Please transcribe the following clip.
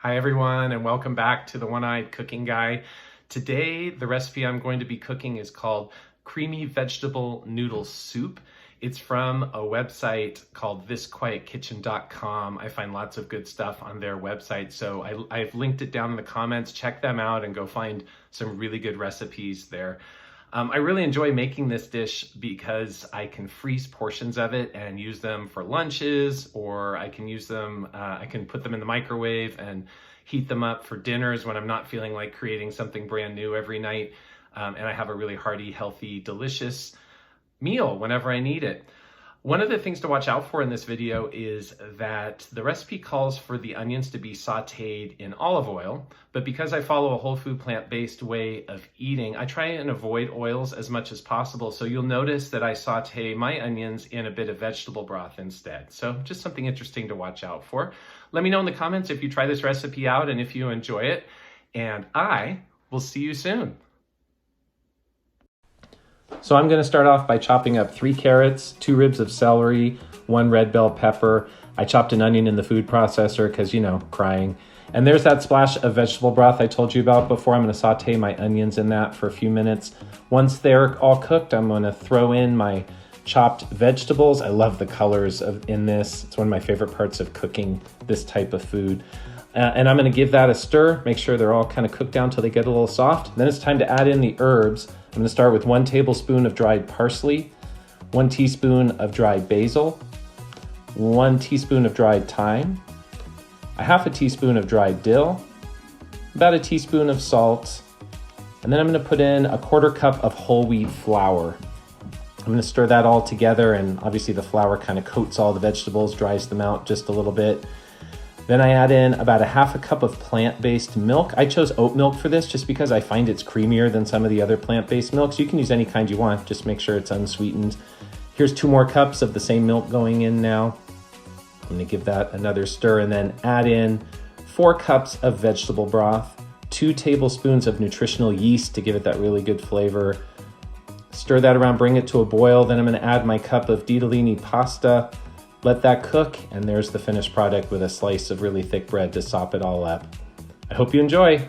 Hi everyone, and welcome back to the One-Eyed Cooking Guy. Today, the recipe I'm going to be cooking is called Creamy Vegetable Noodle Soup. It's from a website called thisquietkitchen.com. I find lots of good stuff on their website, so I've linked it down in the comments. Check them out and go find some really good recipes there. I really enjoy making this dish because I can freeze portions of it and use them for lunches, or I can use them, I can put them in the microwave and heat them up for dinners when I'm not feeling like creating something brand new every night. And I have a really hearty, healthy, delicious meal whenever I need it. One of the things to watch out for in this video is that the recipe calls for the onions to be sauteed in olive oil, but because I follow a whole food plant-based way of eating, I try and avoid oils as much as possible. So you'll notice that I saute my onions in a bit of vegetable broth instead. So just something interesting to watch out for. Let me know in the comments if you try this recipe out and if you enjoy it, and I will see you soon. So I'm going to start off by chopping up 3 carrots, 2 ribs of celery, 1 red bell pepper. I chopped an onion in the food processor because, you know, crying. And there's that splash of vegetable broth I told you about before. I'm going to saute my onions in that for a few minutes. Once they're all cooked, I'm going to throw in my chopped vegetables. I love the colors in this. It's one of my favorite parts of cooking this type of food. And I'm going to give that a stir, make sure they're all kind of cooked down till they get a little soft. Then it's time to add in the herbs. I'm going to start with 1 tablespoon of dried parsley, 1 teaspoon of dried basil, 1 teaspoon of dried thyme, a half a teaspoon of dried dill, about a teaspoon of salt, and then I'm going to put in a 1/4 cup of whole wheat flour. I'm going to stir that all together, and obviously the flour kind of coats all the vegetables, dries them out just a little bit. Then I add in about a half a cup of plant-based milk. I chose oat milk for this just because I find it's creamier than some of the other plant-based milks. You can use any kind you want, just make sure it's unsweetened. Here's 2 more cups of the same milk going in now. I'm gonna give that another stir and then add in 4 cups of vegetable broth, 2 tablespoons of nutritional yeast to give it that really good flavor. Stir that around, bring it to a boil. Then I'm gonna add my cup of ditalini pasta. Let that cook, and there's the finished product with a slice of really thick bread to sop it all up. I hope you enjoy.